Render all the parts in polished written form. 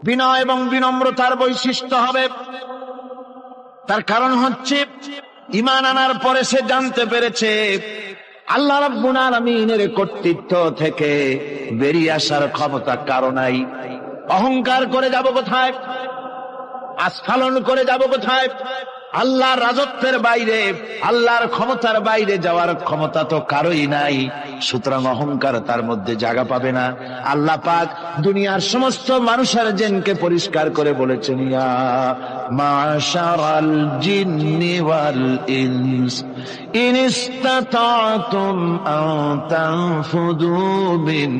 বিনয় এবং বিনম্রতার বৈশিষ্ট্য হবে। তার কারণ হচ্ছে ঈমান আনার পরে সে জানতে পেরেছে আল্লাহ রাব্বুল আলামিনের কর্তৃত্ব থেকে বেরিয়ে আসার ক্ষমতা কারো নাই। অহংকার করে যাব কোথায়, আস্ফালন করে যাব কোথায়? আল্লাহর রাজত্বের বাইরে, আল্লাহর ক্ষমতার বাইরে যাওয়ার ক্ষমতা তো কারোই নাই। সুতরাং অহংকার তার মধ্যে জায়গা পাবে না। আল্লাহ পাক দুনিয়ার সমস্ত মানুষের জিনকে পরিষ্কার করে বলেছেন, ইয়া মাশারাল জিন্নি ওয়াল ইনস ইন ইসতাতাতুম আন তানফুযু মিন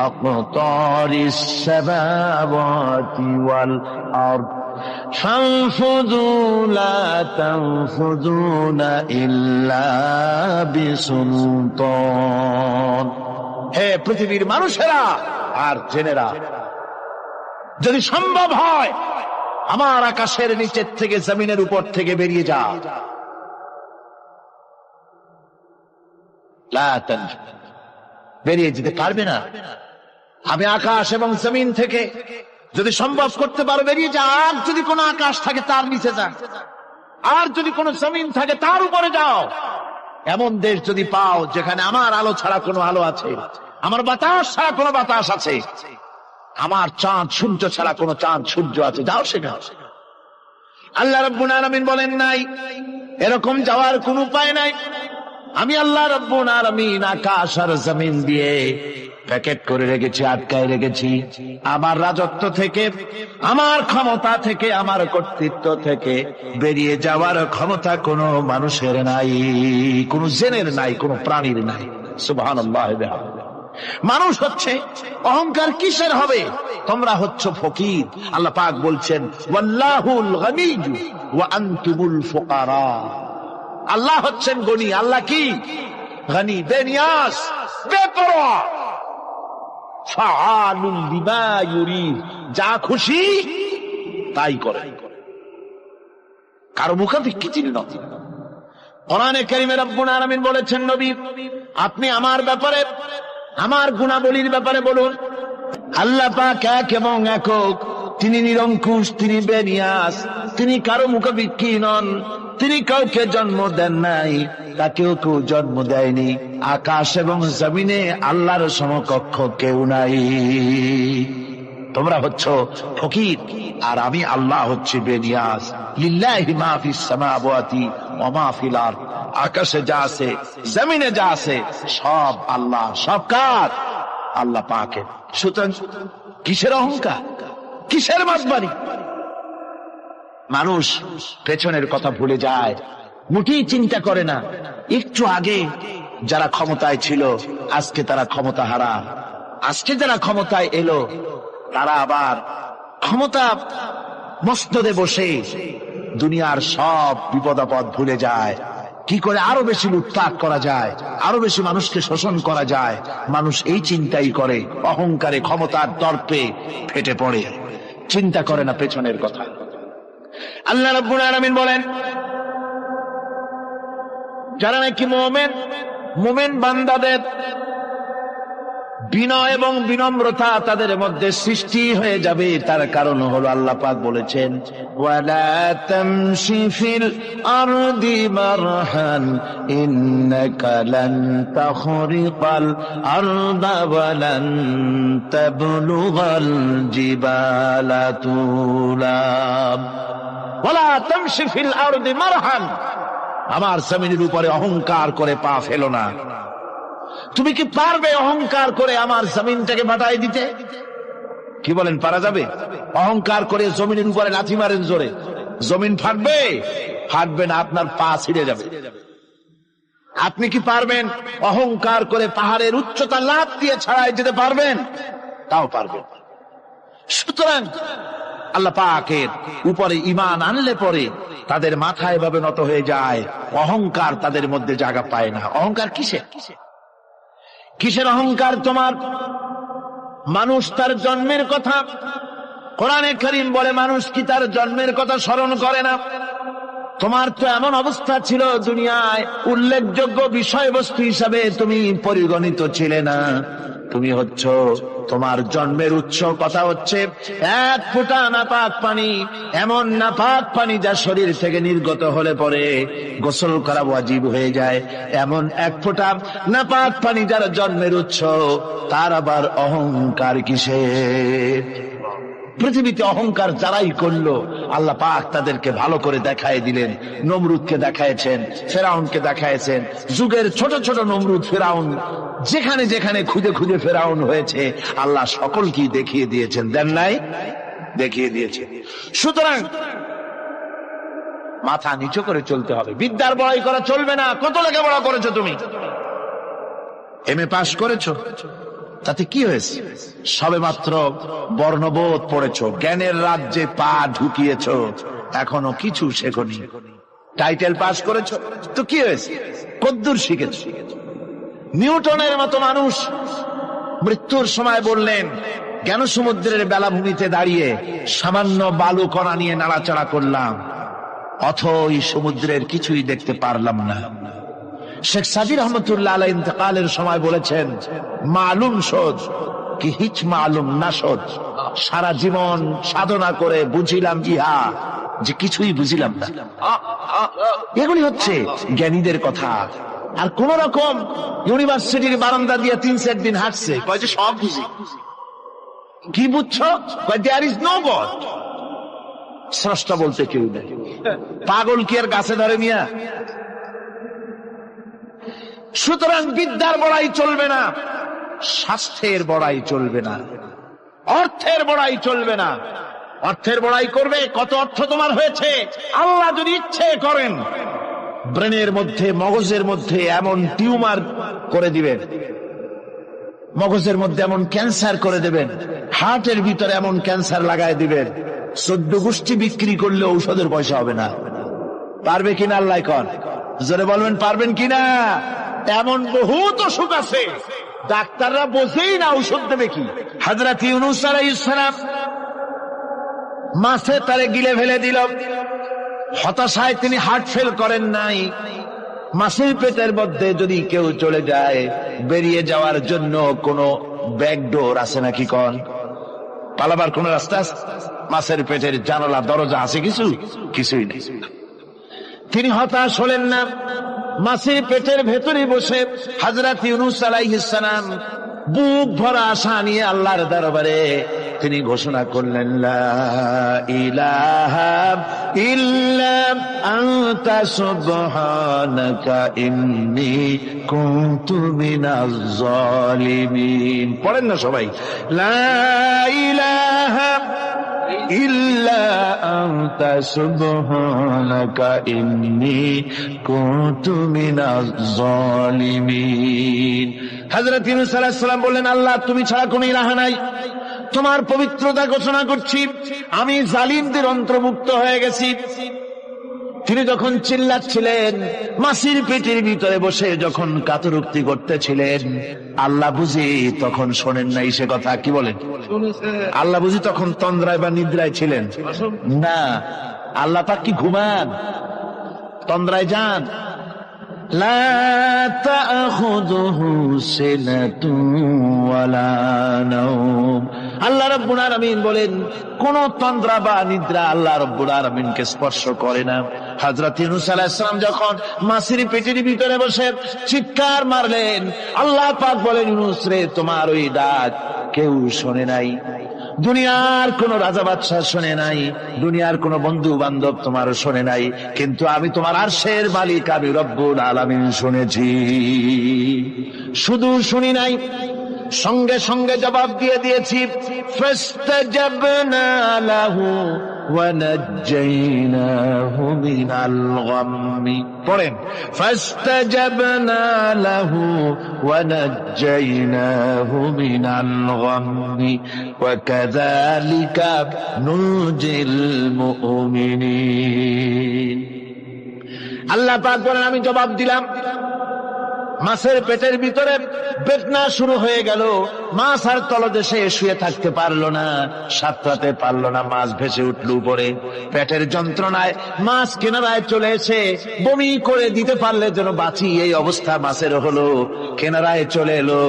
আকতারিস সামাওয়াতি ওয়াল আরদ فانفذوا لا تنفذون إلا بسلطان। হে পৃথিবীর মানুষেরা আর জেনেরা, যদি সম্ভব হয় আমার আকাশের নিচের থেকে জমিনের উপর থেকে বেরিয়ে যা, লা তানফুযু, বেরিয়ে যেতে পারবে না। আমি আকাশ এবং জমিন থেকে যদি সম্ভব করতে পারো বেরিয়ে যা। আর যদি কোনো আকাশ থাকে তার নিচে যা, আর যদি কোনো জমিন থাকে তার উপরে যাও। এমন দেশ যদি পাও যেখানে আমার আলো ছাড়া কোনো আলো আছে, আমার বাতাস ছাড়া কোনো বাতাস আছে, আমার চাঁদ সূর্য ছাড়া কোনো চাঁদ সূর্য আছে, যাও সেখানে। আল্লাহ রাব্বুল আলামিন বলেন নাই এরকম যাওয়ার কোনো উপায় নাই। আমি আল্লাহ রাব্বুল আলামিন আকাশ আর জমিন দিয়ে প্যাকেট করে রেখেছি, আটকায় রেখেছি। আমার রাজত্ব থেকে, আমার ক্ষমতা থেকে, আমার কর্তৃত্ব থেকে বেরিয়ে যাওয়ার ক্ষমতা কোনো মানুষের নাই, কোনো জেনের নাই, কোনো প্রাণীর নাই। সুবহানাল্লাহ। মানুষ হচ্ছে অহংকার কিসের হবে? তোমরা হচ্ছ ফকির। আল্লাহ পাক বলছেন ওয়াল্লাহুল গনিয়্যু ওয়া আনতুমুল ফুকারা। আল্লাহ হচ্ছেন গনি। আল্লাহ কি? গনি, বেনিয়াস, বেপরোয়া। ফাআলুল লিমা ইউরিদ, যা খুশি তাই করে, কারো মুখাপেক্ষী চিনি না। কোরআনে কারীমে রব্বুল আলামিন বলেছেন, নবী আপনি আমার ব্যাপারে, আমার গুণাবলীর ব্যাপারে বলুন। আল্লাহ পাক এক এবং একক, তিনি নিরঙ্কুশ, তিনি বেনিয়াস, তিনি কারো মুখাপেক্ষী নন, তিনি কাউকে জন্ম দেন নাই, তাকেও কেউ জন্ম দেয়নি। আকাশ এবং জমিনে আল্লাহর সমকক্ষ কেউ নাই। তোমরা হচ্ছ ফকির আর আমি আল্লাহ হচ্ছি বেনিয়াস। লিল্লাহি মা ফিস সামাওয়াতি ওয়া মা ফিল আরদ, আকাশে যা আছে জমিনে যা আছে সব আল্লাহ, সব কার? আল্লাহ পাকের। সুতরাং কিসের অহংকার, কিসের মাতবাড়ি? মানুষ পেছনের কথা ভুলে যায়, মোটেই চিন্তা করে না। একটু আগে যারা ক্ষমতায় ছিল আজকে তারা ক্ষমতা হারা, আজকে যারা ক্ষমতায় এলো তারা আবার ক্ষমতা মস্তদে বসে দুনিয়ার সব বিপদ আপদ ভুলে যায়। কি করে আরো বেশি লুটপাট করা যায়, আরো বেশি মানুষকে শোষণ করা যায়, মানুষ এই চিন্তাই করে। অহংকারে, ক্ষমতার দর্পে ফেটে পড়ে, চিন্তা করে না পেছনের কথা। আল্লাহ রাব্বুল আলামিন বলেন, যারা নাকি মুমিন বান্দাদের বিনয় এবং বিনম্রতা তাদের মধ্যে সৃষ্টি হয়ে যাবে, তার কারণ হলো আল্লাহ পাক বলেছেন, ওয়ালা তামশি ফিল আরদি মারহান ইন্নাকা লান তাখরিকাল আরদা ওয়া লান তাবলুগাল জিবালা তুলা। ওয়ালা তামশি ফিল আরদি মারহান, আমার জমিনের উপরে অহংকার করে পা ফেলো না। তুমি কি পারবে অহংকার করে আমার জমিনটাকে বাটাই দিতে? কি বলেন, পারা যাবে? অহংকার করে জমিনের উপরে লাথি মারেন জোরে, জমিন ফাটবে? ফাটবে না, আপনার পা ছিঁড়ে যাবে। আপনি কি পারবেন অহংকার করে পাহাড়ের উচ্চতা লাফ দিয়ে ছাড়াই যেতে পারবেন? তাও পারবেন। সুতরাং আল্লাহ পাকের উপরে ঈমান আনলে পরে তাদের মাথা এভাবে নত হয়ে যায়, অহংকার তাদের মধ্যে জায়গা পায় না। অহংকার কিসের? কিসের অহংকার তোমার? মানুষ তার জন্মের কথা, কোরআনে কারীম বলে মানুষ কি তার জন্মের কথা স্মরণ করে না? তোমার তো এমন অবস্থা ছিল, দুনিয়ায় উল্লেখযোগ্য বিষয়বস্তু হিসাবে তুমি পরিগণিত ছিলে না। তুমি হচ্ছ তোমার জন্মের উৎস কথা হচ্ছে এক ফোঁটা নাপাক পানি, এমন নাপাক পানি যা শরীর থেকে নির্গত হলে পরে গোসল করা ওয়াজিব হয়ে যায়, এমন এক ফোঁটা নাপাক পানি যার জন্মের উৎস, তার আবার অহংকার কিসের? পৃথিবীতে অহংকার যারাই করলো আল্লাহ পাক তাদেরকে ভালো করে দেখায় দিলেন। নমরুদকে দেখায়ছেন, ফেরাউনকে দেখায়ছেন, যুগের ছোট ছোট নমরুদ ফেরাউন যেখানে যেখানে খুঁজে খুঁজে ফেরাউন হয়েছে আল্লাহ সকলকেই দেখিয়ে দিয়েছেন, দেন নাই? দেখিয়ে দিয়েছেন। সুতরাং মাথা নিচু করে চলতে হবে, বিদ্যার বড়াই করা চলবে না। কত লেখাপড়া করেছো তুমি? এমএ পাস করেছো, তাতে কি হয়েছে? সবে মাত্র বর্ণবোধ পড়েছো, জ্ঞানের রাজ্যে পা ঢুকিয়েছো, এখনো কিছু শেখনি। টাইটেল পাস করেছো, তো কি হয়েছে? কদ্দুর শিখেছো? নিউটনের মতো মানুষ মৃত্যুর সময় বললেন, জ্ঞান সমুদ্রের বেলাভূমিতে দাঁড়িয়ে সামান্য বালু কণা নিয়ে নাড়াচাড়া করলাম, অথই সমুদ্রের কিছুই দেখতে পারলাম না। শেখ সাদি রহমতুল্লাহ আলাইহি ইন্তেকালের সময় বলেছেন, মালুম শোধ কি হিচ মালুম না শোধ, সারা জীবন সাধনা করে বুঝিলাম ইহা যে কিছুই বুঝিলাম না। এগুলি হচ্ছে জ্ঞানীদের কথা। আর কোন রকম ইউনিভার্সিটির বারান্দা দিয়ে 3-4 দিন হাঁটছে, কয় যে সব বুঝি। কি বুঝছো? কয় দেয়ার ইজ নো গড, স্রষ্টা বলতে কেউ নেই। পাগল কি আর গাছে ধরে মিয়া? সুতরাং বিদ্যার বড়াই চলবে না, স্বাস্থ্যের বড়াই চলবে না, অর্থের বড়াই চলবে না। অর্থের বড়াই করবে, কত অর্থ তোমার হয়েছে? আল্লাহ যদি ইচ্ছে করেন ব্রেনের মধ্যে, মগজের মধ্যে এমন টিউমার করে দিবেন, মগজের মধ্যে এমন ক্যান্সার করে দেবেন, হার্টের ভিতরে এমন ক্যান্সার লাগায় দিবেন, 14 গোষ্ঠী বিক্রি করলে ঔষধের পয়সা হবে না। পারবে কিনা আল্লাহ কন? জোরে বলবেন পারবেন কিনা? এমন বহুত অসুখ আছে ডাক্তাররা বোঝেই না ঔষধ দেবে কি। হযরত ইউনূস আলাইহিস সালাম মাছে তারে গিলে ফেলে দিল, হতাশায় তিনি হার্ট ফেল করেন নাই। মাছের পেটের মধ্যে যদি কেউ চলে যায়, বেরিয়ে যাওয়ার জন্য কোন ব্যাকডোর আছে নাকি কন? পালাবার কোন রাস্তা আছে? মাছের পেটের জানালা দরজা আছে কিছু? কিছুই নেই। তিনি হতাশ হলেন না, মাছের পেটের ভেতরে বসে হযরত ইউনূস আলাইহিস সালাম বুক ভরা আশা নিয়ে আল্লাহর দরবারে তিনি ঘোষণা করলেন, লা ইলাহা ইল্লা আনতা সুবহানাকা ইন্নী কুনতু মিনাজ জালিমিন। পড়েন না সবাই, লা ইলাহা ইল্লা আনতা সুবহানাকা ইন্নী কুনতু মিনাজ জালিমিন। হযরত ইউনূস আলাইহিস সালাম বললেন, আল্লাহ তুমি ছাড়া কোনো ইলাহ নাই, তোমার পবিত্রতা ঘোষণা করছি, আমি জালিমদের অন্তর্ভুক্ত হয়ে গেছি। তিনি যখন চিল্লাচ্ছিলেন, মাছির পেটের ভিতরে বসে যখন কাতরুক্তি করতেছিলেন, আল্লাহ বুঝি তখন শোনেন নাই সে কথা? কি বলেন? আল্লাহ বুঝি তখন তন্দ্রায় বা নিদ্রায় ছিলেন না? আল্লাহ পাক কি ঘুমান? তন্দ্রায় যান? লা তাখুযুহু সিনাতুন ওয়ালা নাওম। আল্লাহ রাব্বুল আলামিন বলেন, কোন তন্দ্রা বা নিদ্রা আল্লাহ রাব্বুল আলামিনকে স্পর্শ করে না। হযরত ইউনূস আলাইহিস সালাম যখন মাছের পেটের ভিতরে বসে চিৎকার মারলেন, আল্লাহ পাক বলেন, ইউনূস রে, তোমার ওই ডাক কেউ শোনে নাই, দুনিয়ার কোন রাজা বাদশাহ শোনে নাই, দুনিয়ার কোন বন্ধু বান্ধব তোমার শোনে নাই, কিন্তু আমি তোমার আরশের মালিক, আমি রব্বুল আলামিন শুনেছি। শুধু শুনি নাই, সঙ্গে সঙ্গে জবাব দিয়ে দিয়েছি। ফাস্তাজাবনা লাহু ওয়া নাজ্জাইনাহু মিনাল গাম্মি। পড়েন, ফাস্তাজাবনা লাহু ওয়া নাজ্জাইনাহু মিনাল গাম্মি ওয়া কাযালিকা নুজিল মুমিনিন। আল্লাহ পাক বলেন, আমি জবাব দিলাম। মাছের পেটের ভিতরে বেদনা শুরু হয়ে গেল, মাছ আর তলদেশে শুয়ে থাকতে পারলো না, সাঁতরাতে পারলো না, মাছ ভেসে উঠল উপরে। পেটের যন্ত্রণায় মাছ কিনারায় চলে এসে বমি করে দিতে পারলে যেন বাঁচি, এই অবস্থা মাছের হলো। কিনারায় চলে এলো,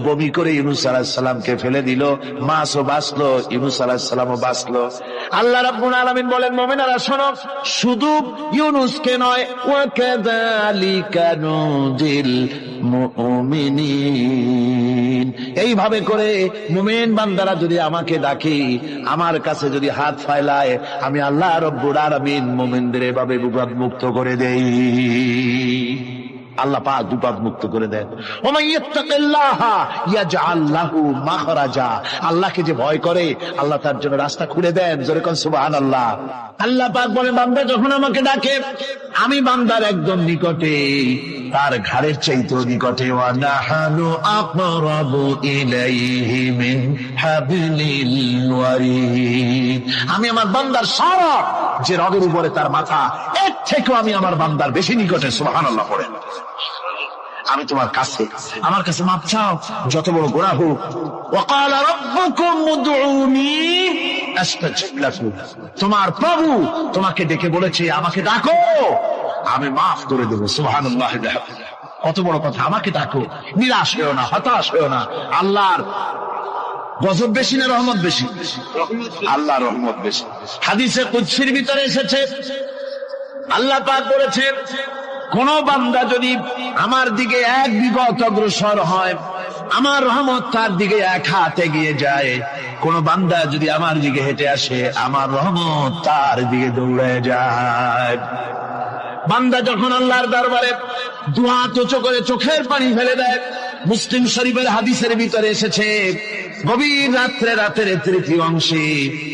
বমি করে ইউনূস আলাইহিস সালামকে ফেলে দিল, মাছও বাঁচলো, ইউনূস আলাইহিস সালামও বাঁচলো। আল্লাহ রাব্বুল আলামিন বলেন, মুমিনেরা শোনো, শুধু ইউনূসকে নয়, ওয়া কাযালিকা নুজিল মুমিনিন, এইভাবে করে মুমিন বান্দারা যদি আমাকে ডাকে, আমার কাছে যদি হাত ফাইলায়, আমি আল্লাহ রব্বুল আলামিন মুমিনদের এভাবে বিপদ মুক্ত করে দেই। আল্লাহ পাক বিপদ মুক্ত করে দেন। ওয়া ইয়াত্তাকিল্লাহা ইয়াজআল লাহু মাখরাজা, আল্লাহকে যে ভয় করে আল্লাহ তার জন্য রাস্তা খুলে দেন। জোরে কোন সুবহানাল্লাহ। আল্লাহ পাক বলেন, বান্দা যখন আমাকে ডাকে, আমি বান্দার একদম নিকটে, তার ঘাড়ের চাইতেও নিকটে। ওয়া নাহানু আকরাবু ইলাইহি মিন হাবলিল ওয়ারিদ, আমি আমার বান্দার সারা যে রগের উপরে তার মাথা, এর থেকেও আমি আমার বান্দার বেশি নিকটে। সুবহানাল্লাহ পড়েন। আমি তোমার কাছে, আমার কাছে মাপ চাও, যত বড় গোনাহ হোক। ওয়াকালা রাব্বুকুম উদউনি আস্তাজিব লাকুম, তোমার প্রভু তোমাকে ডেকে বলেছে আমাকে ডাকো, আমি মাফ করে দেব। সুবহানাল্লাহ। কত বড় কথা, আমাকে ডাকো, নিরাশ হয়েও না, হতাশ হয়েও না। আল্লাহর গজব বেশি না রহমত বেশি? আল্লাহর রহমত বেশি। হাদিসে কুদসির ভিতরে এসেছে, আল্লাহ পাক বলেছেন, কোন বান্দা যদি আমার দিকে এক বিগত অগ্রসর হয়, আমার রহমত তার দিকে এক হাত এগিয়ে যায়। কোন বান্দা যদি আমার দিকে হেঁটে আসে, আমার রহমত তার দিকে দৌড়ে যায়। বান্দা যখন আল্লাহর দরবারে দুহাত উঁচু করে চোখের পানি ফেলে দেয়, মুসলিম শরীফের হাদিসের ভিতরে এসেছে, গভীর রাত্রে, রাতের তৃতীয় অংশে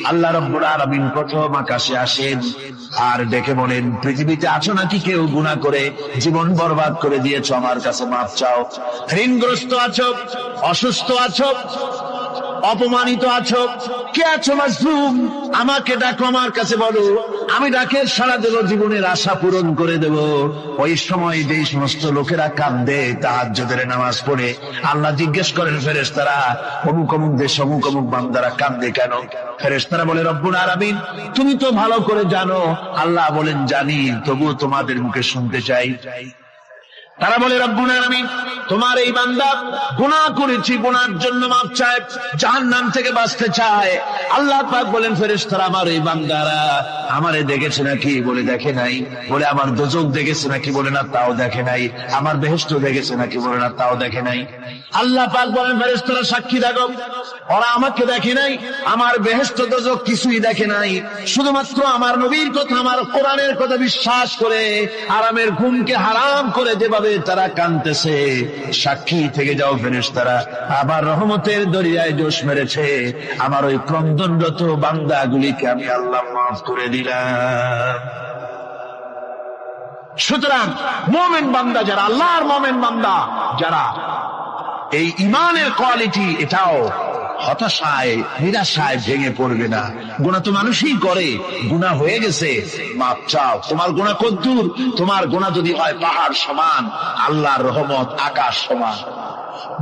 আল্লাহ রাব্বুল আলামিন প্রথম আকাশে আসেন আর ডেকে বলেন, পৃথিবীতে আছো নাকি কেউ গুনাহ করে জীবন বরবাদ করে দিয়েছো, আমার কাছে মাফ চাও। ঋণগ্রস্ত আছো, অসুস্থ আছো, অপমানিত আছো, কে আছো মাজলুম, আমাকে ডাকো, আমার কাছে বলো, আমি ডাকে সাড়া দেব, জীবনের আশা পূরণ করে দেব। ওই সময় যে সমস্ত লোকেরা কাঁদে তাহাজ্জুদের নামাজ পড়ে, আল্লাহ জিজ্ঞেস করেন ফেরেশতারা, অমুক অমুক দেশ অমুক অমুক বান্দারা কাঁদে কেন? ফেরেশতারা বলে, রব্বুল আলামিন তুমি তো ভালো করে জানো। আল্লাহ বলেন, জানি, তবুও তোমাদের মুখে শুনতে চাই। তারা বলে, রব্বুল আলামিন তোমার এই বান্দা গুনাহ করেছি, গুনার জন্য মাফ চায়, জাহান্নাম থেকে বাঁচতে চায়। আল্লাহ পাক বলেন, ফেরেশতারা আমার এই বান্দারা আমারে দেখেছে নাকি? বলে দেখে নাই। বলে আমার দোজখ দেখেছে নাকি? বলে না, তাও দেখে নাই। আমার বেহেশত দেখেছে নাকি? বলে না, তাও দেখে নাই। আল্লাহ পাক বলেন, ফেরেশতারা সাক্ষী থাকো, ওরা আমাকে দেখে নাই, আমার বেহেশত দোজখ কিছুই দেখে নাই, শুধুমাত্র আমার নবীর কথা, আমার কোরআনের কথা বিশ্বাস করে আরামের ঘুমকে হারাম করে যেভাবে তারা কাঁদতেছে, সাক্ষী থেকে যাও ফেরেশতারা, আবার রহমতের দরিয়ায় জোশ মেরেছে, আমার ওই ক্রন্দনরত বান্দাগুলিকে আমি আল্লাহ মাফ করে দিলাম। সুতরাং মুমিন বান্দা যারা, আল্লাহর মুমিন বান্দা যারা, এই ইমানের কোয়ালিটি, এটাও হতাশায় নিরাশায় ভেঙে পড়বে না। গুনাহ তো মানুষই করে, গুনাহ হয়ে গেছে, মাপ চাও। তোমার গুনাহ কদ্দুর? তোমার গুনাহ যদি হয় পাহাড় সমান, আল্লাহর রহমত আকাশ সমান।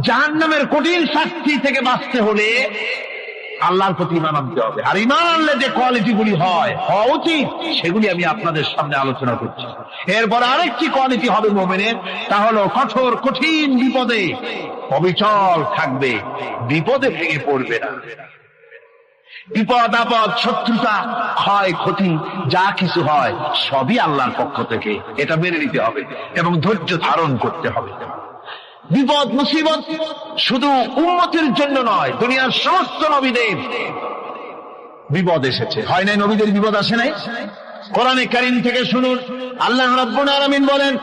জাহান্নামের কঠিন শাস্তি থেকে বাঁচতে হলে আল্লাহর প্রতি ঈমান আনতে হবে। আর ঈমান আনলে যে কোয়ালিটি গুলি হওয়া উচিত, সেগুলি আমি আপনাদের সামনে আলোচনা করছি। এরপর আরেকটি কোয়ালিটি হবে মুমিনের, তা হলো কঠোর কঠিন বিপদে অবিচল থাকবে, বিপদে ভেঙে পড়বে না। বিপদ আপদ, শত্রুতা, ক্ষয় ক্ষতি যা কিছু হয় সবই আল্লাহর পক্ষ থেকে, এটা মেনে নিতে হবে এবং ধৈর্য ধারণ করতে হবে। বিপদ মুসিবত শুধু উম্মতের জন্য নয়, দুনিয়ার সমস্ত নবীদের বিপদ এসেছে, হয় নাই? নবীদের বিপদ আসে নাই? কোরআনে কারীম থেকে শুনুন, আল্লাহ রাব্বুল আলামিন বলেন,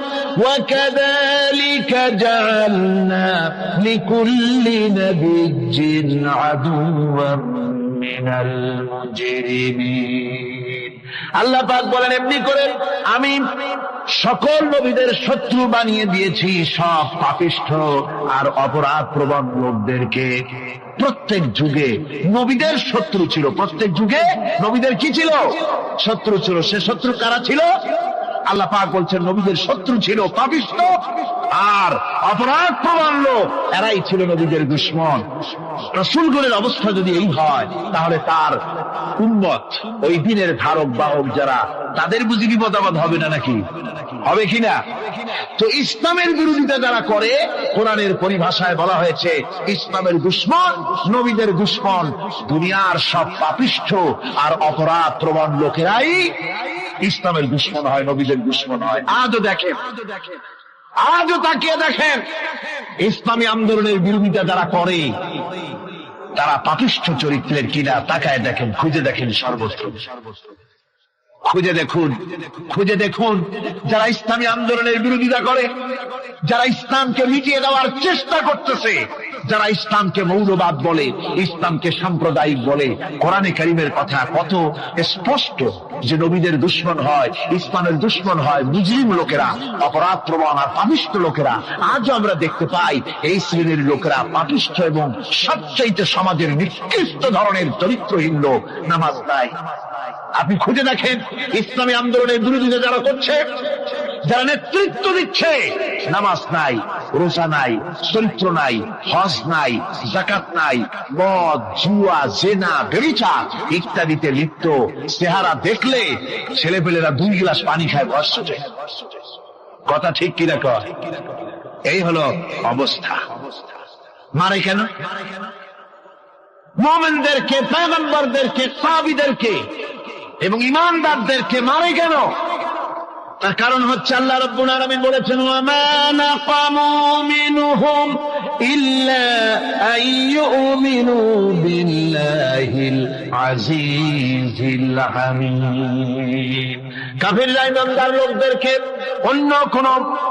ওয়া কাযালিকা জাআলনা লিকুল্লি নাবিয়্যিন আদুওয়াম মিনাল মুজরিমিন। আল্লাহ পাক বলেন, এমনি করে আমি সকল নবীদের শত্রু বানিয়ে দিয়েছি, সব পাপিষ্ঠ আর অপরাধ প্রবণ লোকদেরকে। প্রত্যেক যুগে নবীদের শত্রু ছিল, প্রত্যেক যুগে নবীদের কি ছিল? শত্রু ছিল। সে শত্রু কারা ছিল? আল্লাহ পাক বলছেন, নবীদের শত্রু ছিল পাপিষ্ঠ আর অপরাধ প্রমাণ লোক এরাই ছিল নবীদের দুশমন। রাসূলগণের অবস্থা যদি এই হয়, তাহলে তার উম্মত, ওই দিনের ধারক বাহক যারা, তাদের বুঝি বিপদ আপদ হবে না নাকি? হবে কিনা? তো ইসলামের বিরোধিতা যারা করে, কোরআনের পরিভাষায় বলা হয়েছে ইসলামের দুশমন, নবীদের দুশমন। দুনিয়ার সব পাপিষ্ঠ আর অপরাধ প্রবণ লোকেরাই ইসলামের দুশমন হয়, নবীদের দুশমন হয়। আজও দেখেন, আজও তাকিয়ে দেখেন, ইসলামী আন্দোলনের বিরোধিতা যারা করে তারা পাপিষ্ঠ চরিত্রের কিনা তাকায় দেখেন, খুঁজে দেখেন সর্বত্র। খুঁজে দেখুন যারা ইসলামী আন্দোলনের বিরোধিতা করে, যারা ইসলামকে মিটিয়ে দেওয়ার চেষ্টা করতেছে, যারা ইসলামকে মৌলবাদ বলে, ইসলামকে সাম্প্রদায়িক বলে। কোরআনে কারীমের কথা কত স্পষ্ট যে নবীদের দুশমন হয়, ইসলামের দুশমন হয় মুজরিম লোকেরা, অপরাধ প্রবণ আর পাপিষ্ঠ লোকেরা। আজও আমরা দেখতে পাই এই শ্রেণীর লোকেরা পাপিষ্ঠ এবং সবচাইতে সমাজের নিকৃষ্ট ধরনের চরিত্রহীন লোক। নামাজ নাই। আপনি খুঁজে দেখেন ইসলামী আন্দোলনের বিরোধিতা যারা করছে, যারা নেতৃত্ব দিচ্ছে, নামাজ নাই, রোজা নাই, চরিত্র নাই, হজ নাই, যাকাত নাই, মদ, জুয়া, জেনা, ব্যভিচার ইত্যাদিতে লিপ্ত। চেহারা দেখলে ছেলেপেলেরা 2 গ্লাস পানি খায় ভস্ম যায়। কথা ঠিক কিনা কয়? এই হলো অবস্থা। মারে কেন? মুমিনদেরকে, পয়গম্বরদেরকে, সাহাবীদেরকে এবং ঈমানদারদেরকে মারে কেন? তার কারণ হচ্ছে আল্লাহ রাব্বুল আলামিন বলেছেন, ওয়া মা নাকামু মিনহুম ইল্লা আইয়ুমিনু বিল্লাহিল আজিজিল হামিদ। কাফিররা ঈমানদার লোকদেরকে অন্য কোন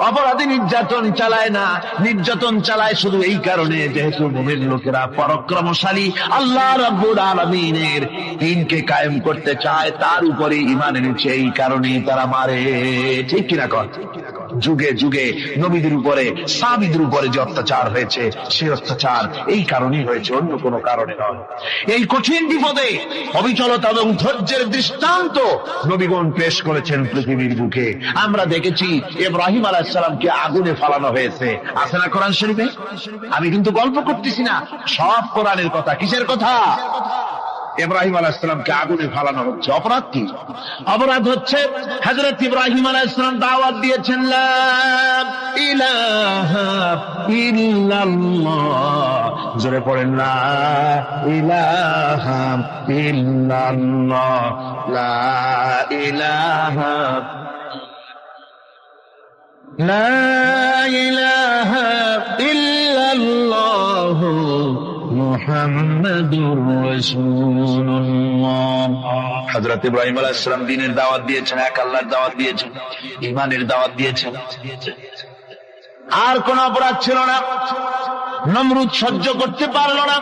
অপরাধী নির্যাতন চালায় না, নির্যাতন চালায় শুধু এই কারণে যেহেতু মুমিন লোকেরা পরাক্রমশালী, আল্লাহ রাব্বুল আলামিনের দ্বীনকে কায়েম করতে চায়, তার উপরে ঈমান এনেছে, এই কারণেই তারা মারে। ঠিক কিনা কর? যুগে যুগে নবীদের উপরে, সাহাবীদের উপরে যে অত্যাচার হয়েছে, সেই অত্যাচার এই কারণেই হয়েছে, অন্য কোনো কারণে নয়। এই কঠিন বিপদে অবিচলতা এবং ধৈর্যের দৃষ্টান্ত নবীগণ পেশ করেছেন পৃথিবীর বুকে। আমরা দেখেছি ইব্রাহিম আলাইহিস সালামকে আগুনে ফালানো হয়েছে, আছে না কোরআন শরীফে? আমি কিন্তু গল্প করতেছি না, সব কোরআনের কথা। কিসের কথা? ইব্রাহিম আলাইহিস সালামকে আগুনে ফালানো হচ্ছে। অপরাধ কি? অপরাধ হচ্ছে হযরত ইব্রাহিম আলাইহিস সালাম দাওয়াত দিয়েছেন, লা ইলাহা ইল্লাল্লাহ। জোরে পড়েন, লা ইলাহা ইল্লাল্লাহ, লা ইলাহা, লা ইলাহা ইল্লাল্লাহ মুহাম্মাদুর রাসূলুল্লাহ। হযরত ইব্রাহিম আলাইহিস সালাম দ্বীনের দাওয়াত দিয়েছেন, এক আল্লাহর দাওয়াত দিয়েছেন, ঈমানের দাওয়াত দিয়েছেন। আর কোন অপরাধ ছিল না। নমরুদ সহ্য করতে পারল না।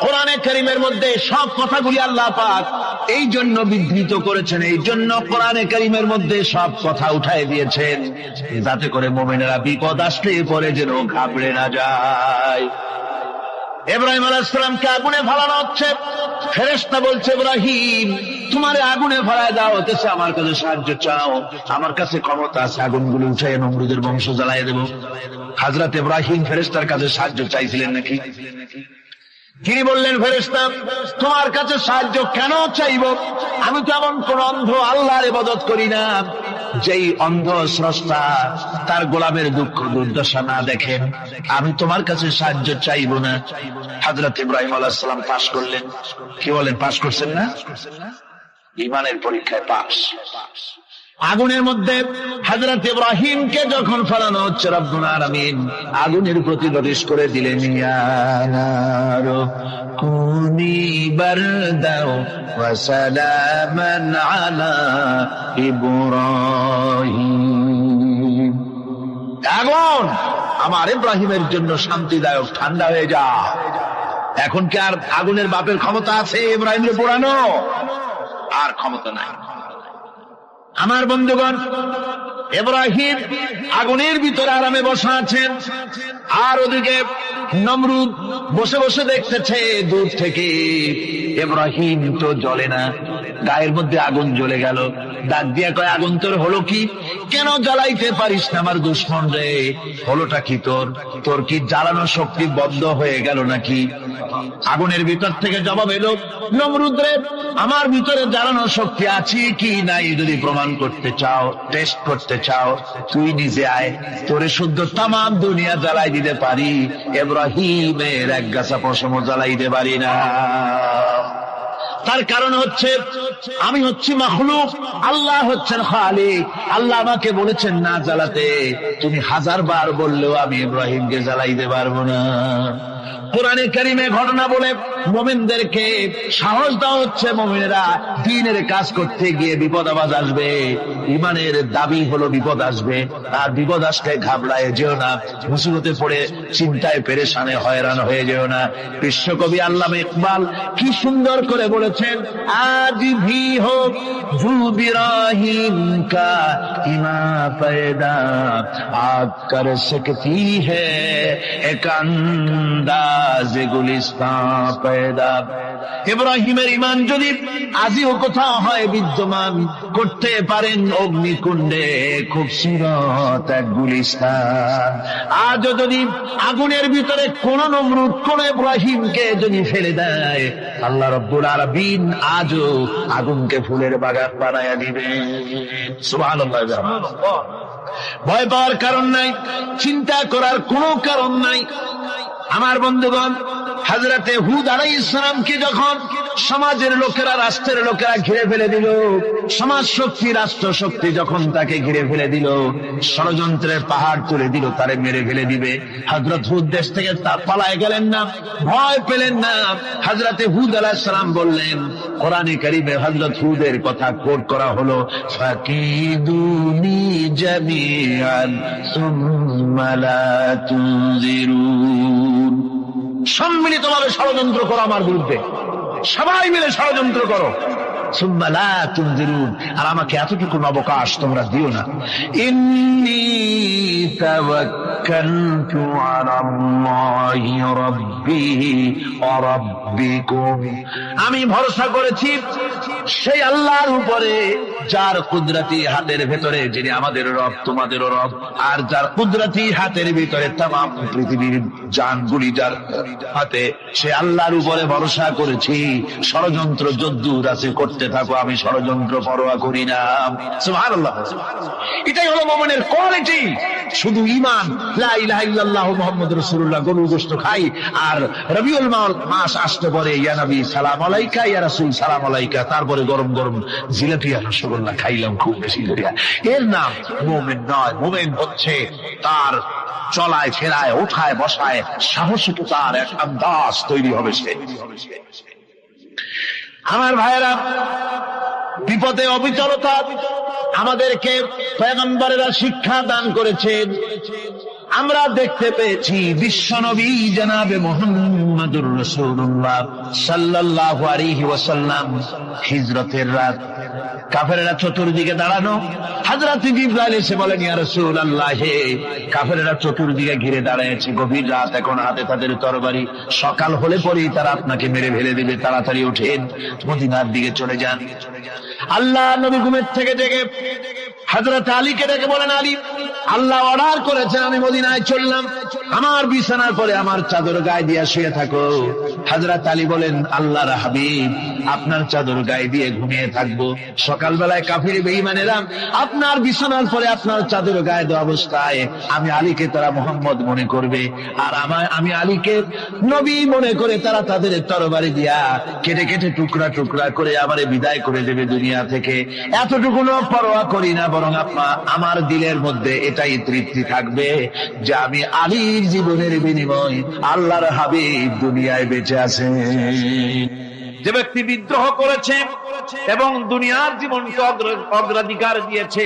কোরআনে কারীমের মধ্যে সব কথাগুলি আল্লাহ পাক এই জন্য বিধৃত করেছেন, এই জন্য কোরআনে কারীমের মধ্যে সব কথা উঠায় দিয়েছেন, যাতে করে মুমিনেরা বিপদ আসলে পরে যেন ঘাবড়ে না যায়। ইব্রাহিম আলাইহিস সালামকে আগুনে ফালানো হচ্ছে। ফেরেশতা বলছে, ইব্রাহিম তোমারে আগুনে ফালায় দেওয়া হতেছে, আমার কাছে সাহায্য চাও, আমার কাছে ক্ষমতা আছে, আগুনগুলো উঠায় নমরুদের বংশ জ্বালায় দেব। হযরত ইব্রাহিম ফেরেশতার কাছে সাহায্য চাইছিলেন নাকি? তিনি বললেন, ফেরেশতা তোমার কাছে সাহায্য কেন চাইব? আমি তো এমন কোন অন্ধ আল্লাহর ইবাদত করি না যেই অন্ধ স্রষ্টা তার গোলামের দুঃখ দুর্দশা না দেখেন। আমি তোমার কাছে সাহায্য চাইব না। হযরত ইব্রাহিম আলাইহিস সালাম পাশ করলেন। কি বলেন, পাশ করছেন না? ঈমানের পরীক্ষায় পাশ। আগুনের মধ্যে হযরত ইব্রাহিমকে যখন ফেলানো হচ্ছে, রব্বুল আলামিন আগুনের প্রতি নির্দেশ করে দিলেন, ইয়া নারু কুনি বারদাও ওয়া সালামান আলা ইব্রাহিম। আগুন আমার ইব্রাহিমের জন্য শান্তিদায়ক, ঠান্ডা হয়ে যা। এখন কি আর আগুনের বাপের ক্ষমতা আছে ইব্রাহিমের পোড়ানো? আর ক্ষমতা নাই। আমার বন্ধুগণ, ইব্রাহিম আগুনের ভিতরে আরামে বসা আছেন, আর ওদিকে নমরুদ বসে বসে দেখতেছে দূর থেকে। ইব্রাহিম তো জ্বলে না, গায়ের মধ্যে আগুন জ্বলে গেল। ডাক দিয়া কয়, আগুন তোর হলো কি? কেন জ্বালাইতে পারিস না আমার দুশমন রে? হলোটা কি তোর? তোর কি জ্বালানো শক্তি বন্ধ হয়ে গেল নাকি? আগুনের ভিতর থেকে জবাব এলো, নমরুদ রে, আমার ভিতরে জ্বালানো শক্তি আছে কি নাই যদি প্রমাণ করতে চাও, টেস্ট করতে চাও, তুই নিজে আয়, তোরে শুদ্ধ তামাম দুনিয়া জ্বালাই দিতে পারি, ইব্রাহিমের এক গাছা পশম জ্বালাই দিতে পারি না। তার কারণ হচ্ছে আমি হচ্ছি মাখলুক, আল্লাহ হচ্ছেন খালিক। আল্লাহ আমাকে বলেছেন না জ্বালাতে, তুমি 1000 বার বললেও আমি ইব্রাহিমকে জ্বালাইতে পারবো না। কোরআনে কারিমে ঘটনা বলে মুমিনদেরকে সাহস দেওয়া হচ্ছে, মুমিনেরা দ্বীনের কাজ করতে গিয়ে বিপদ আবাজ আসবে, ঈমানের দাবি হলো বিপদ আসবে, আর বিপদ আসলে ঘাবড়ায় যেও না, মুসিবতে পড়ে চিন্তায় পেরেশানে হয়রান হয়ে যেও না। বিশ্বকবি আল্লামা ইকবাল কি সুন্দর করে বলেছেন, আজ ভি হো জু বিরাহিম কা ইমা পয়দা আগ কর সকতি হ্যায় এক আন্দাজ গুলিস্তান পয়দা। ইব্রাহিমের ঈমান যদি আজিও কোথাও হয় বিদ্যমান, করতে পারেন অগ্নিকুণ্ডে খুবসুরত এক গুলিস্তান। আজও যদি আগুনের ভিতরে কোন নমরুদ কোন ইব্রাহিমকে যদি ফেলে দেয়, আল্লাহ রাব্বুল আলামিন আজও আগুনকে ফুলের বাগান বানায়া দিবেন। সুবহানাল্লাহ। ভয় পাওয়ার কারণ নাই, চিন্তা করার কোনো কারণ নাই। আমার বন্ধুগণ, হযরতে হুদ আলাইহিস সালামকে যখন সমাজের লোকেরা, রাষ্ট্রের লোকেরা ঘিরে ফেলে দিল, সমাজ শক্তি, রাষ্ট্র শক্তি যখন তাকে ঘিরে ফেলে দিল, ষড়যন্ত্রের পাহাড় তুলে দিল, তারে মেরে ফেলে দিবে, হযরত হুদ দেশ থেকে পালায় গেলেন না, ভয় পেলেন না। হযরতে হুদ আলাইহিস সালাম বললেন, কোরআনে কারীমে হযরত হুদের কথা কোট করা হলো, ফাকিদুনি জামিআন সুম্মা লা তুনজিরুন। সম্মিলিতভাবে ষড়যন্ত্র করো আমার বিরুদ্ধে, সবাই মিলে ষড়যন্ত্র করো, সুম্মা লা তুনজিরুন, আর আমাকে এতটুকু অবকাশ তোমরা দিও না। ইন্নী তাওয়াক্কালতু আলাল্লাহি রাব্বি ওয়া রাব্বিকুম, আমি ভরসা করেছি সেই আল্লাহর উপরে যার কুদরতি হাতের ভেতরে, যিনি আমাদের রব তোমাদেরও রব, আর যার কুদরতি হাতের ভিতরে তামাম পৃথিবীর জানগুলি যার হাতে, সে আল্লাহর উপরে ভরসা করেছি। ষড়যন্ত্র যদ্দূর আছে করতে থাকো, আমি ষড়যন্ত্র পরোয়া করি না। সুবহানাল্লাহ। এটাই হলো মুমিনের কোয়ালিটি। শুধু ঈমান, লা ইলাহা ইল্লাল্লাহু মুহাম্মাদুর রাসূলুল্লাহ, গরুর গোশত খাই, আর রবিউল মাস আসতে পরে ইয়া নবী সালাম আলাইকা, ইয়া রাসূল সালাম আলাইকা, তারপরে গরম গরম জিলাপি আর রসগোল্লা খাইলাম খুব বেশি করিয়া, এর নাম মুমিন নয়। মুমিন হচ্ছে তার চলায় ফেরায় ওঠায় বসায় সাহসিকতার এক আন্দাজ তৈরি হবে সে। আমার ভাইয়েরা, বিপদে অবিচলতা আমাদেরকে পয়গম্বরেরা শিক্ষা দান করেছেন। আমরা দেখতে পেয়েছি বিশ্বনবী জনাবে মুহাম্মদুর রাসূলুল্লাহ সাল্লাল্লাহু আলাইহি ওয়াসাল্লাম হিজরতের রাত, কাফেরেরা চতুর্দিকে দাঁড়ানো, হযরত জিবরাইল এসে বলেন, ইয়া রাসূলুল্লাহ, হে কাফেরেরা চতুর্দিকে ঘিরে দাঁড়িয়েছে, গভীর রাত, এখন হাতে তাদের তরবারি, সকাল হলে পরেই তারা আপনাকে মেরে ফেলে দিবে, তাড়াতাড়ি উঠেন, মদিনার দিকে চলে যান। আল্লাহ নবী ঘুমের থেকে জেগে হযরত আলীকে ডেকে বলেন, আলী, আল্লাহ অর্ডার করেছেন আমি মদিনায় চললাম, আমার বিছানার পরে আমার চাদর গায়ে দিয়ে শুয়ে থাকো। হযরত আলী বলেন, আল্লাহর হাবিব, আপনার চাদর গায়ে দিয়ে ঘুমিয়ে থাকবো, সকালবেলায় কাফির বেঈমানেরা আপনার বিছানার পরে আপনার চাদর গায়ে দেওয়া অবস্থায় আমি আলীকে তারা মুহাম্মদ মনে করবে, আর আমি আলীকে নবী মনে করে তারা তাদের তরবারি দিয়া কেটে কেটে টুকরা টুকরা করে আমারে বিদায় করে দেবে দুনিয়া থেকে। এতটুকু পরোয়া করি না, বরং আমার দিলের মধ্যে এটাই তৃপ্তি থাকবে যে আমি আলীর জীবনের বিনিময় আল্লাহর হাবিব দুনিয়ায় বেঁচে আছে। যে ব্যক্তি বিদ্রোহ করেছে এবং দুনিয়ার জীবনকে অগ্রাধিকার দিয়েছে,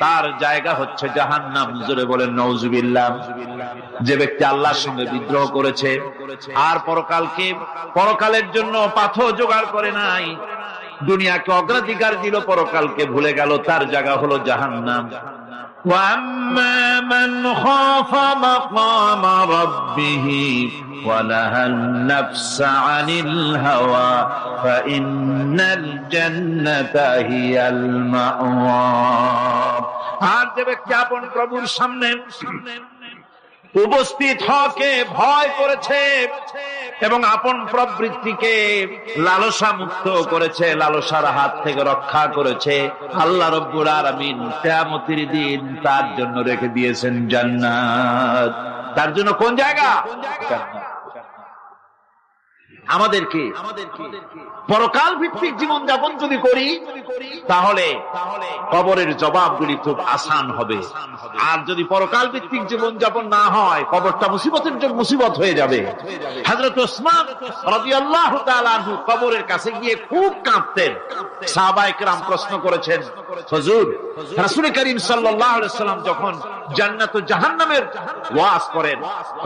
তার জায়গা হচ্ছে জাহান্নাম। জোরে বলেন নাউজুবিল্লাহ। যে ব্যক্তি আল্লাহর সঙ্গে বিদ্রোহ করেছে আর পরকালের জন্য পাথর জোগাড় করে নাই, দুনিয়াকে অগ্রাধিকার দিল, পরকালকে ভুলে গেল, তার জায়গা হলো জাহান্নাম। وَأَمَّا مَنْ خَافَ مَقَامَ رَبِّهِ وَنَهَى النَّفْسَ عَنِ الْهَوَى فَإِنَّ الْجَنَّةَ هِيَ الْمَأْوَى। আর যে ব্যক্তি আপন প্রভুর সামনে উপস্থিত হকে ভয় করেছে এবং আপন প্রবৃত্তিকে লালসা মুক্ত করেছে, লালসার হাত থেকে রক্ষা করেছে, আল্লাহ রব্বুল আলামিন কিয়ামতের দিন তার জন্য রেখে দিয়েছেন জান্নাত। তার জন্য কোন জায়গা? জান্নাত। আমাদেরকে পরকাল ভিত্তিক জীবন যাপন যদি করি তাহলে কবরের জবাবগুলি খুব আসান হবে। আর যদি পরকাল ভিত্তিক জীবন যাপন না হয়, কবরটা মুসিবতের জন্য মুসিবত হয়ে যাবে। হযরত ওসমান রাদিয়াল্লাহু তাআলা আনহু কবরের কাছে গিয়ে খুব কাঁদতেন। সাহাবায়ে কেরাম প্রশ্ন করেছেন, হুজুর, রাসূল করিম সাল্লাল্লাহু আলাইহি ওয়াসাল্লাম যখন জান্নাত ও জাহান্নামের ওয়াজ করেন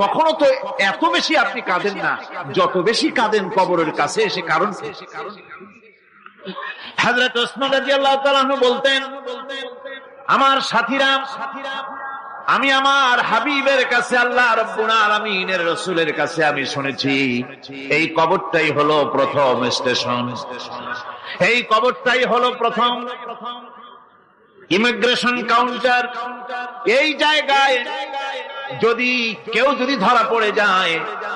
তখনও তো এত বেশি আপনি কাঁদেন না যত বেশি কাঁদেন কবরের কাছে এসে। কারণ হযরত ওসমান রাদিয়াল্লাহু তাআলা আনহু বলতেন, আমার সাথীরা, আমি আমার হাবিবের কাছে, আল্লাহ রাব্বুল আলামিনের রাসূলের কাছে আমি শুনেছি এই কবরটাই হলো প্রথম স্টেশন, এই কবরটাই হলো প্রথম ইমিগ্রেশন কাউন্টার। এই জায়গায় যদি কেউ ধরা পড়ে যায়,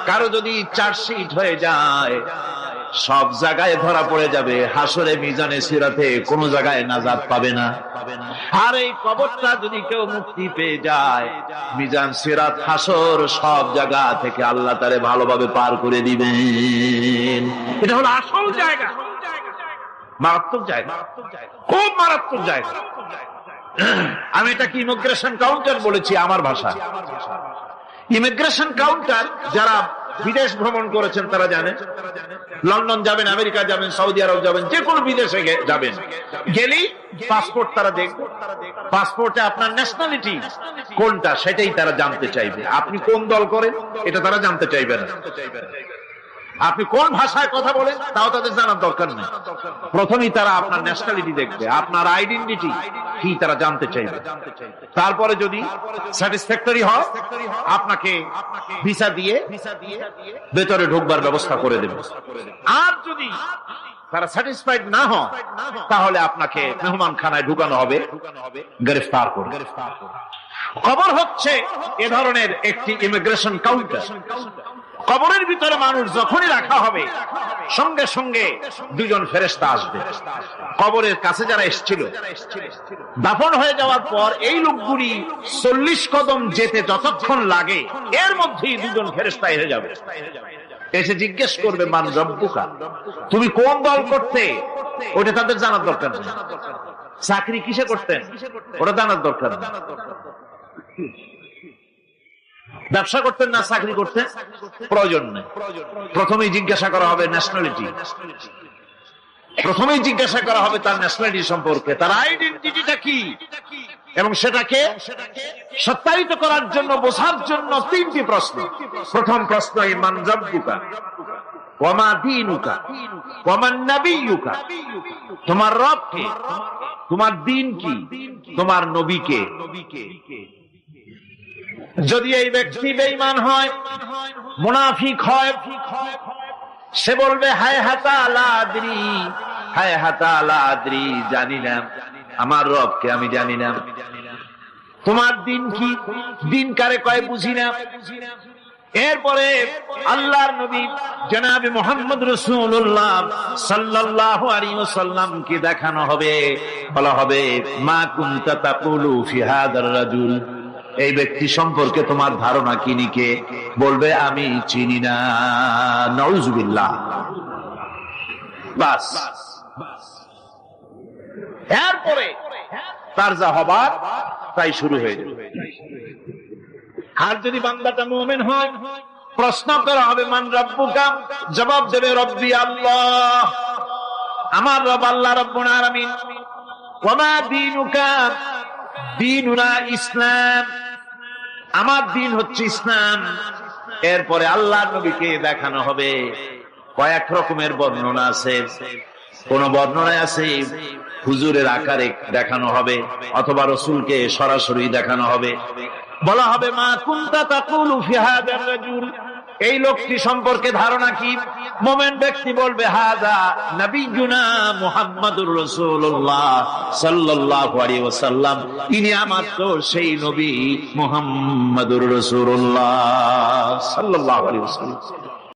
কারো যদি চার্জশিট হয়ে যায়, সব জায়গায় ধরা পড়ে যাবে। হাসরে মিজানে সিরাতে কোন জায়গায় নাজাত পাবে না। আর এই কবরটা যদি কেউ মুক্তি পেয়ে যায়, মিজান সিরাত হাসর সব জায়গা থেকে আল্লাহ তারে ভালোভাবে পার করে দিবেন। এটা হলো আসল জায়গা, মারাত্মক জায়গা, খুব মারাত্মক জায়গা। আমি এটাকে ইমিগ্রেশন কাউন্টার বলেছি আমার ভাষা। ইমিগ্রেশন কাউন্টার যারা বিদেশ ভ্রমণ করেছেন তারা জানেন। লন্ডন যাবেন, আমেরিকা যাবেন, সৌদি আরব যাবেন, যে কোনো বিদেশে যাবেন, গেলেই পাসপোর্ট তারা দেখবে। পাসপোর্টে আপনার ন্যাশনালিটি কোনটা সেটাই তারা জানতে চাইবে। আপনি কোন দল করেন এটা তারা জানতে চাইবে না। আপনি কোন ভাষায় কথা বলেন তাও তাদের জানার দরকার নেই। প্রথমেই তারা আপনার ন্যাশনালিটি দেখবে, আপনার আইডেন্টিটি কি তারা জানতে চাইবে। তারপরে যদি স্যাটিসফ্যাক্টরি হয় আপনাকে ভিসা দিয়ে ভেতরে ঢুকবার ব্যবস্থা করে দেবে। আর যদি তারা স্যাটিসফাইড না হয় তাহলে আপনাকে মেহমানখানায় ঢুকানো হবে, গ্রেফতার করবে। কবর হচ্ছে এ ধরনের একটি ইমিগ্রেশন কাউন্টার। কবরের ভিতরে মানুষ যখনই রাখা হবে সঙ্গে সঙ্গে দুজন ফেরেশতা আসবে। কবরের কাছে যারা এসেছিল দাফন হয়ে যাওয়ার পর এই লোকগুলি 40 কদম যেতে যতক্ষণ লাগে এর মধ্যেই দুজন ফেরেশতা এসে যাবে। এসে জিজ্ঞেস করবে, মান রব্বুকা, তুমি কোন দল করতে? ওটা তাদের জানার দরকার নেই। চাকরি কিসে করতেন ওটা জানার দরকার নেই। ব্যবসা করতেন না চাকরি করতেন প্রয়োজন নেই। প্রথমেই জিজ্ঞাসা করা হবে ন্যাশনালিটি, প্রথমেই জিজ্ঞাসা করা হবে তার ন্যাশনালিটি সম্পর্কে, তার আইডেন্টিটিটা কি, এবং সেটাকে সত্যায়িত করার জন্য, বোঝার জন্য 3টি প্রশ্ন। প্রথম প্রশ্ন, মান রব্বুকা ওয়া মা দীনুকা ওয়া মান নাবিয়্যুকা, তোমার রব কে, তোমার দ্বীন কি, তোমার নবী কে। যদি এই ব্যক্তি বেঈমান হয়, মুনাফিক হয়, সে বলবে হায় হাতা লা আদরি, হায় হাতা লা আদরি, জানি না আমার রবকে, আমি জানি না। তোমার দিন কি, দিন কারে কয় বুঝি না। এরপরে আল্লাহর নবী জনাবে মুহাম্মদ রাসূলুল্লাহ সাল্লাল্লাহু আলাইহি ওয়াসাল্লাম কে দেখানো হবে, বলা হবে মা কুনতা তাকুলু ফি হাদার রাজুল, এই ব্যক্তি সম্পর্কে তোমার ধারণা কি নিকে, বলবে আমি চিনি না। নাউযুবিল্লাহ। বাস, এরপরে তার যা হবার তাই শুরু হয়ে যাবে। আর যদি বান্দাটা মুমিন হয়, প্রশ্ন করা হবে মান রব্বুকা, জবাব দেবে রব্বি আল্লাহ, আমার রব আল্লাহ রাব্বুল আলামিন। ওয়া মা দীনুকা, দীনুনা ইসলাম, আমার দিন হচ্ছে ইসলাম। এরপরে আল্লাহর নবীকে দেখানো হবে। কয়েক রকমের বর্ণনা আছে, কোন বর্ণনায় আছে হুজুরের আকারে দেখানো হবে, অথবা রাসূলকে সরাসরি দেখানো হবে। বলা হবে মা কুনতা তাকুলু ফি হাদার রাজুল, এই লোকটি সম্পর্কে ধারণা কি? মোমেন ব্যক্তি বলবে হাযা নবিয়ুনা মুহাম্মাদুর রাসূলুল্লাহ সাল্লাল্লাহু আলাইহি ওয়াসাল্লাম, ইনি আমার তো সেই নবী মুহাম্মাদুর রাসূলুল্লাহ সাল্লাল্লাহু আলাইহি ওয়াসাল্লাম।